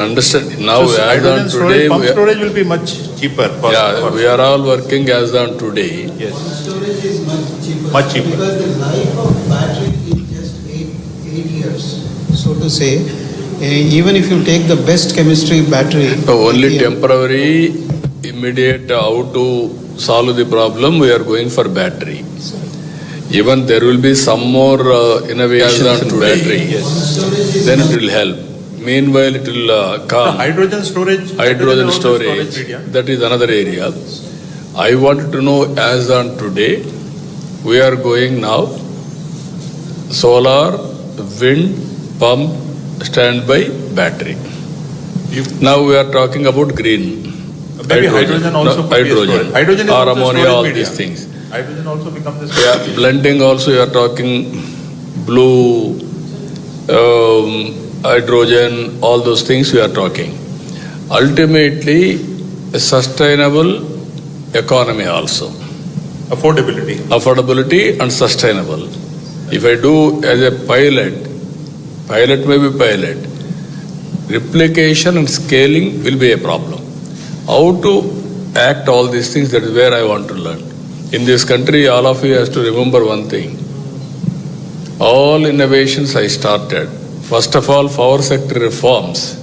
Understand? Now, So as on hydrogen today, storage, pump storage will be much cheaper. we are all working as on today. Yes, Storage is Much cheaper. Because the life of battery is just eight years. So to say, even if you take the best chemistry battery. So only lithium, temporary, immediate, how to solve the problem, we are going for battery. Even there will be some more innovations in battery, then it will help. Meanwhile, it will come. Hydrogen storage. Hydrogen storage, medium. that is another area. I want to know, as on today, we are going now solar, wind, pump, standby, battery. Now we are talking about green. Maybe hydrogen also could be a storage. hydrogen, Hydrogen is or also a ammonia, storage all medium. these things. Hydrogen also becomes a Yeah, storage. blending also, you are talking blue, hydrogen, all those things we are talking. Ultimately, a sustainable economy also. Affordability. Affordability and sustainable. If I do as a pilot may be pilot, replication and scaling will be a problem. How to act all these things, that is where I want to learn. In this country, all of you has to remember one thing. All innovations I started, first of all, power sector reforms,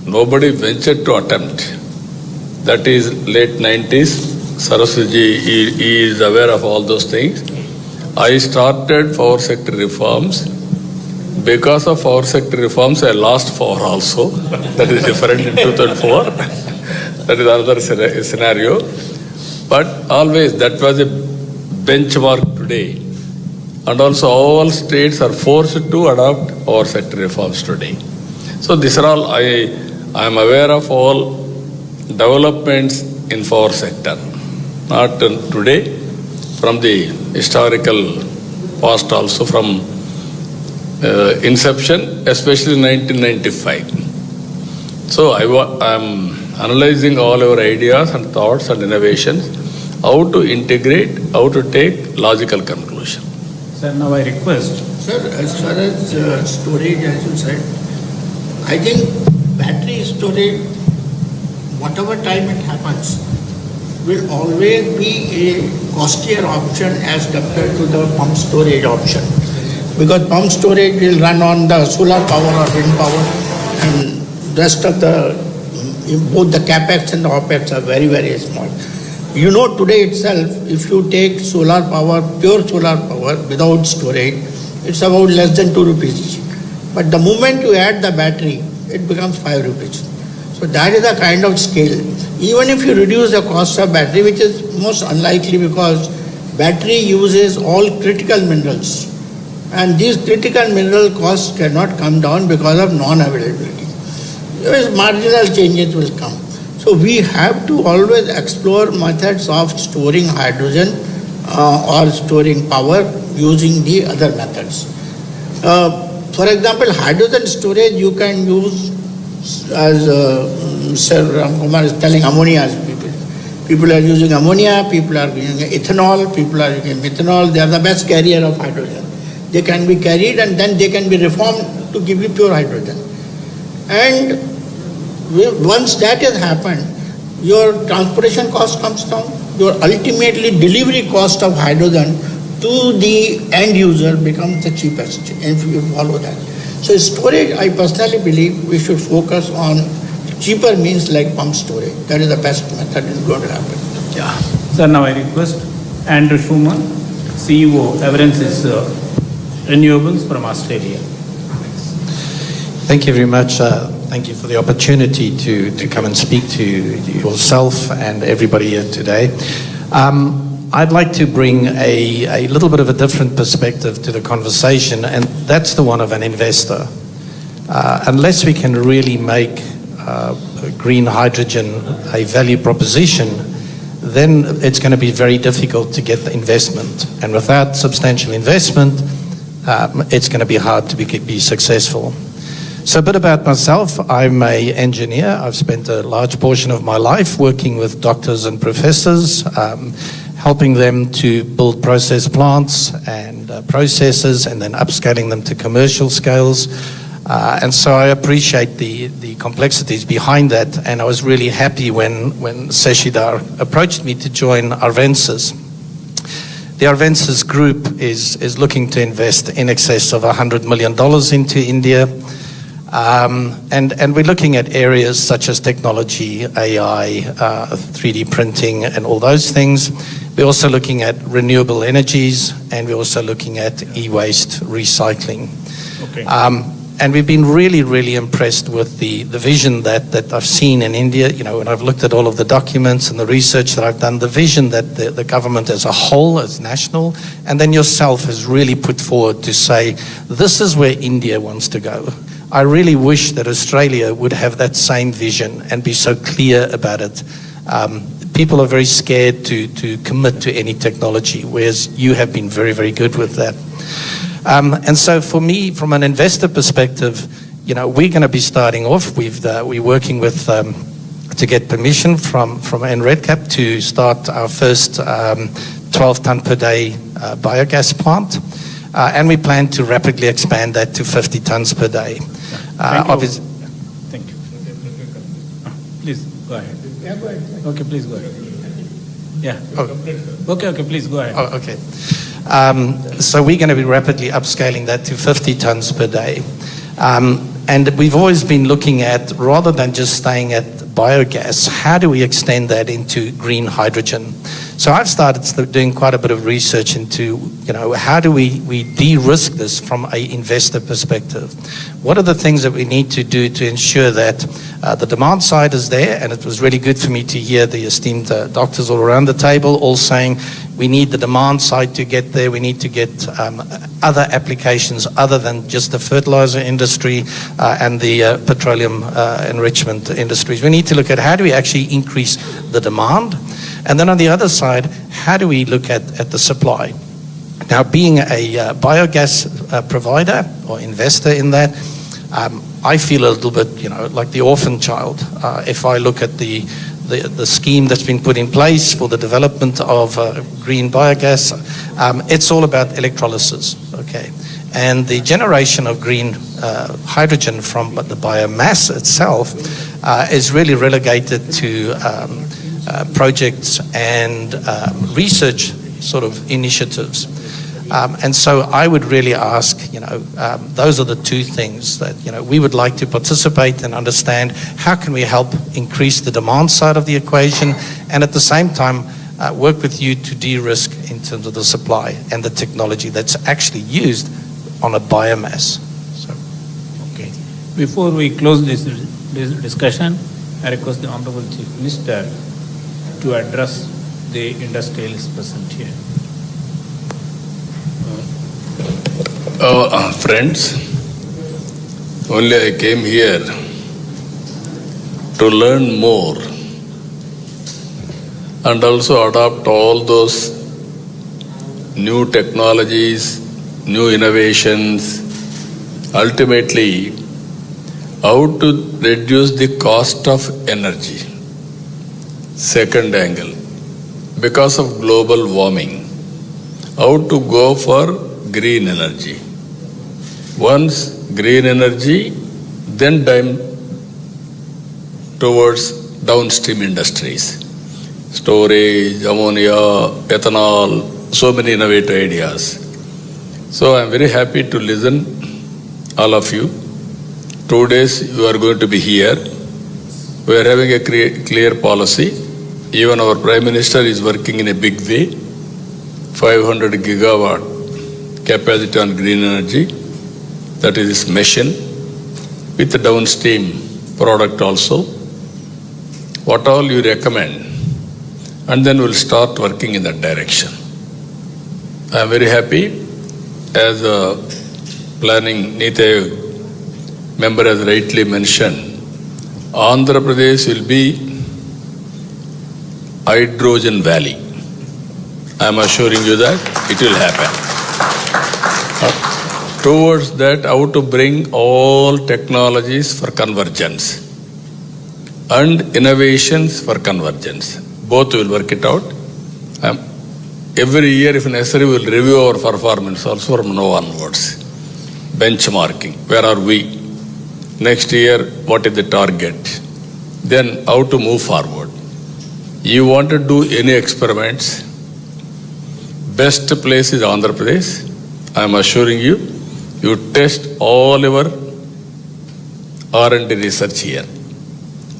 nobody ventured to attempt. That is late 90s. Saraswati he is aware of all those things. I started power sector reforms. Because of power sector reforms, I lost power also. That is different in 2004. That is another scenario. But always that was a benchmark today. And also all states are forced to adopt power sector reforms today. So these are all, I am aware of all developments in power sector. Not today, from the historical past also, from inception, especially 1995. So I am analyzing all our ideas and thoughts and innovations, how to integrate, how to take logical conclusion. Sir, now I request. Sir, as far as storage, as you said, I think battery storage, whatever time it happens, will always be a costlier option as compared to the pump storage option. Because pump storage will run on the solar power or wind power, and rest of the, both the capex and the opex are very, very small. You know, today itself, if you take solar power, pure solar power without storage, it's about less than 2 rupees. But the moment you add the battery, it becomes 5 rupees. So that is the kind of scale. Even if you reduce the cost of battery, which is most unlikely because battery uses all critical minerals. And these critical mineral costs cannot come down because of non-availability. Marginal changes will come. So we have to always explore methods of storing hydrogen or storing power using the other methods. For example, hydrogen storage you can use as Sir Ram Kumar is telling, ammonia. People are using ammonia, people are using ethanol, people are using methanol. They are the best carrier of hydrogen. They can be carried and then they can be reformed to give you pure hydrogen. And once that has happened, your transportation cost comes down, your ultimately delivery cost of hydrogen to the end user becomes the cheapest if you follow that. So storage, I personally believe we should focus on cheaper means like pump storage. That is the best method is going to happen. Yeah. Sir, now I request Andrew Schumann, CEO, Everensis Renewables from Australia. Thank you very much. Thank you for the opportunity to come and speak to yourself and everybody here today. I'd like to bring a little bit of a different perspective to the conversation, and that's the one of an investor. Unless we can really make green hydrogen a value proposition, then it's going to be very difficult to get the investment. And without substantial investment, it's going to be hard to be successful. So a bit about myself. I'm an engineer. I've spent a large portion of my life working with doctors and professors, helping them to build process plants and processes and then upscaling them to commercial scales. And so I appreciate the complexities behind that, and I was really happy when Seshidhar approached me to join Arvensis. The Arvensis group is looking to invest in excess of $100 million into India. And we're looking at areas such as technology, AI, 3D printing, and all those things. We're also looking at renewable energies, and we're also looking at e-waste recycling. Okay. And we've been really, really impressed with the vision that I've seen in India. You know, when I've looked at all of the documents and the research that I've done, the vision that the government as a whole, as national, and then yourself has really put forward to say, this is where India wants to go. I really wish that Australia would have that same vision and be so clear about it. People are very scared to commit to any technology, whereas you have been very, very good with that. And so for me, from an investor perspective, you know, we're going to be starting off. We're working with to get permission from NREDCap to start our first 12 ton per day biogas plant. And we plan to rapidly expand that to 50 tons per day. Thank you. Please go ahead. Yeah, go ahead. Okay, please go ahead. Yeah. Okay, please go ahead. Oh, okay. So we're going to be rapidly upscaling that to 50 tons per day. And we've always been looking at, rather than just staying at biogas, how do we extend that into green hydrogen? So I've started doing quite a bit of research into, you know, how do we de-risk this from an investor perspective? What are the things that we need to do to ensure that the demand side is there? And it was really good for me to hear the esteemed doctors all around the table all saying we need the demand side to get there. We need to get other applications other than just the fertilizer industry and the petroleum enrichment industries. We need to look at how do we actually increase the demand? And then on the other side, how do we look at the supply? Now, being a biogas provider or investor in that, I feel a little bit, you know, like the orphan child. If I look at the scheme that's been put in place for the development of green biogas, it's all about electrolysis, okay? And the generation of green hydrogen from the biomass itself is really relegated to projects and research sort of initiatives. And so I would really ask, you know, those are the two things that, you know, we would like to participate and understand how can we help increase the demand side of the equation and at the same time work with you to de-risk in terms of the supply and the technology that's actually used on a biomass. So. Okay. Before we close this discussion, I request the Honorable Chief Minister to address the industrialists present here. Friends, only I came here to learn more and also adopt all those new technologies, new innovations, ultimately how to reduce the cost of energy. Second angle, because of global warming, how to go for green energy. Once green energy, then towards downstream industries. Storage, ammonia, ethanol, so many innovative ideas. So I'm very happy to listen, all of you. 2 days you are going to be here. We are having a clear policy. Even our Prime Minister is working in a big way. 500 gigawatt capacity on green energy. That is his mission, with the downstream product also. What all you recommend, and then we'll start working in that direction. I am very happy, as a planning Niti Aayog member has rightly mentioned, Andhra Pradesh will be hydrogen valley. I am assuring you that it will happen. Towards that, how to bring all technologies for convergence and innovations for convergence. Both will work it out. Every year, if necessary, we will review our performance also from now onwards. Benchmarking. Where are we? next year what is the target, then how to move forward. You want to do any experiments, best place is Andhra Pradesh. I am assuring you, you test all your R&D research here.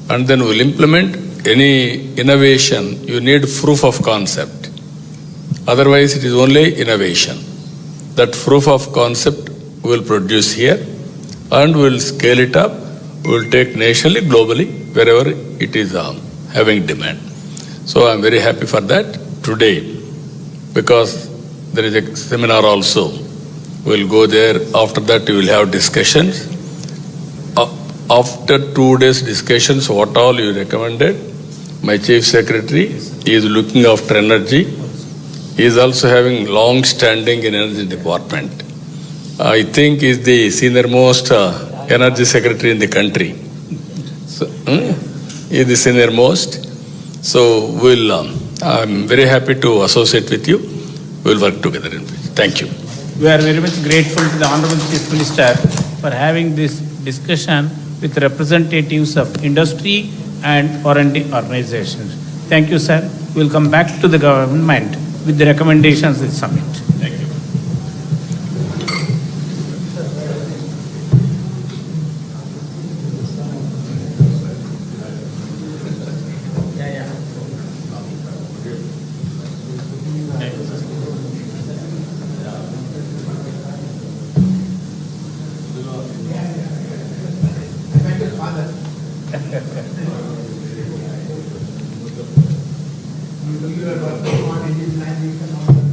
And then we'll implement any innovation. You need proof of concept. Otherwise, it is only innovation. That proof of concept we'll produce here and we'll scale it up. We'll take nationally, globally, wherever it is having demand. So I'm very happy for that today, because there is a seminar also. We'll go there. After that, we will have discussions. After 2 days discussions, what all you recommended, my chief secretary is looking after energy. He is also having long standing in energy department. I think he is the senior most energy secretary in the country. So, he is the senior most. So I'm very happy to associate with you. We'll work together in future. Thank you. We are very much grateful to the Honorable Chief Minister for having this discussion with representatives of industry and R&D organizations. Thank you, sir. We will come back to the government with the recommendations in summit. Thank you. You are working on it,